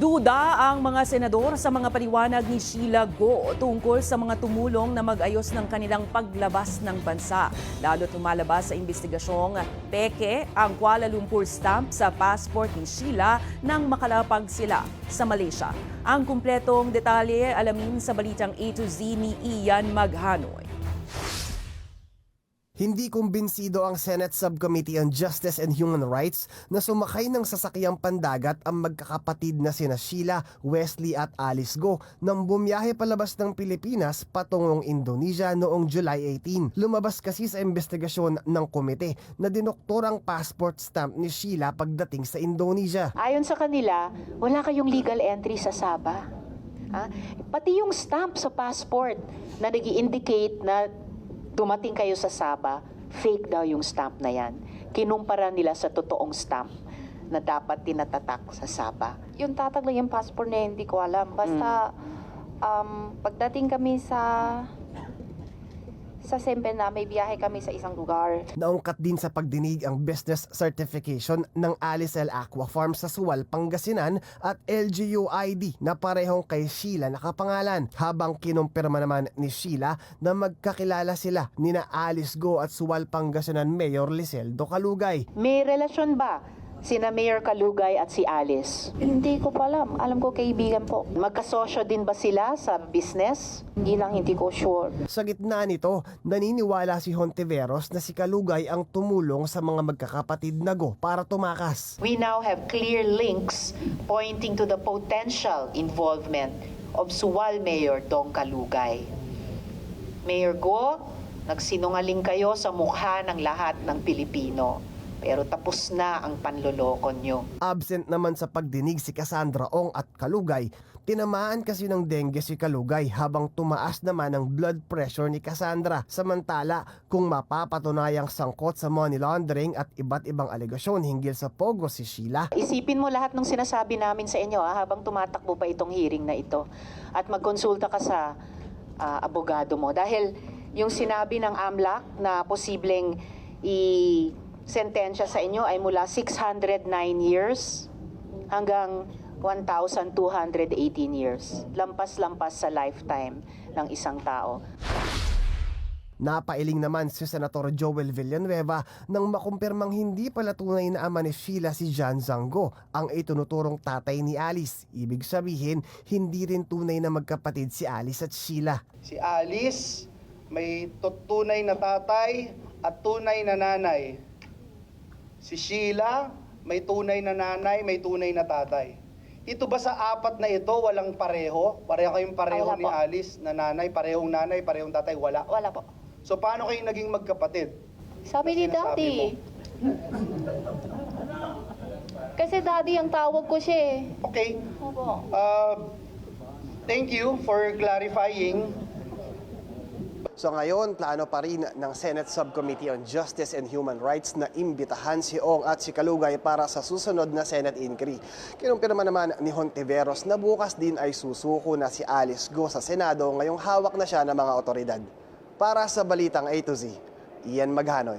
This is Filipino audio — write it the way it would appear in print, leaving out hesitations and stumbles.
Duda ang mga senador sa mga paliwanag ni Sheila Go tungkol sa mga tumulong na mag-ayos ng kanilang paglabas ng bansa. Lalo't lumalabas sa investigasyong peke ang Kuala Lumpur stamp sa passport ni Sheila nang makalapag sila sa Malaysia. Ang kumpletong detalye alamin sa balitang A to Z ni Ian Maghanoy. Hindi kumbinsido ang Senate Subcommittee on Justice and Human Rights na sumakay ng sasakyang pandagat ang magkakapatid na sina Sheila, Wesley at Alice Go nang bumiyahe palabas ng Pilipinas patungong Indonesia noong July 18. Lumabas kasi sa investigasyon ng komite na dinoktor ang passport stamp ni Sheila pagdating sa Indonesia. Ayon sa kanila, wala kayong legal entry sa Sabah. Pati yung stamp sa passport na nag-i-indicate na dumating kayo sa Sabah, fake daw yung stamp na yan. Kinumpara nila sa totoong stamp na dapat tinatatak sa Sabah. Yung tatag lang yung passport na hindi ko alam. Basta pagdating kami sa Sempena, may biyahe kami sa isang lugar. Naungkat din sa pagdinig ang business certification ng Alicel Aqua Farm sa Sual, Pangasinan at LGU ID na parehong kay Sheila nakapangalan. Habang kinumpirma naman ni Sheila na magkakilala sila nina Alice Go at Sual, Pangasinan Mayor Liseldo Calugay. May relasyon ba sina Mayor Calugay at si Alice? Hindi ko pa alam. Alam ko kaibigan po. Magkasosyo din ba sila sa business? Hindi ko sure. Sa gitna nito, naniniwala si Hontiveros na si Calugay ang tumulong sa mga magkakapatid na Go para tumakas. We now have clear links pointing to the potential involvement of Sual Mayor Dong Calugay. Mayor Go, nagsinungaling kayo sa mukha ng lahat ng Pilipino. Pero tapos na ang panloloko nyo. Absent naman sa pagdinig si Cassandra Ong at Calugay. Tinamaan kasi ng dengue si Calugay habang tumaas naman ang blood pressure ni Cassandra. Samantala, kung mapapatunayang sangkot sa money laundering at iba't ibang alegasyon hinggil sa pogo si Sheila. Isipin mo lahat ng sinasabi namin sa inyo habang tumatakbo pa itong hearing na ito. At magkonsulta ka sa abogado mo. Dahil yung sinabi ng AMLAC na posibleng sentensya sa inyo ay mula 609 years hanggang 1,218 years. Lampas-lampas sa lifetime ng isang tao. Napailing naman si Senator Joel Villanueva nang makumpirmang hindi pala tunay na ama ni Sheila si John Zango, ang itunuturong tatay ni Alice. Ibig sabihin, hindi rin tunay na magkapatid si Alice at Sheila. Si Alice may tunay na tatay at tunay na nanay. Si Sheila, may tunay na nanay, may tunay na tatay. Ito ba sa apat na ito, walang pareho? Pareho kayong pareho Wala ni po. Alice na nanay, parehong tatay, wala? Wala po. So paano kayo naging magkapatid? Sabi ni Sinasabi Daddy. mo. Kasi Daddy ang tawag ko siya eh. Okay. Opo. Thank you for clarifying. So ngayon, plano pa rin ng Senate Subcommittee on Justice and Human Rights na imbitahan si Ong at si Calugay para sa susunod na Senate inquiry. Kinumpirma naman ni Hontiveros na bukas din ay susuko na si Alice Go sa Senado ngayong hawak na siya ng mga otoridad. Para sa Balitang A to Z, Ian Maghanoy.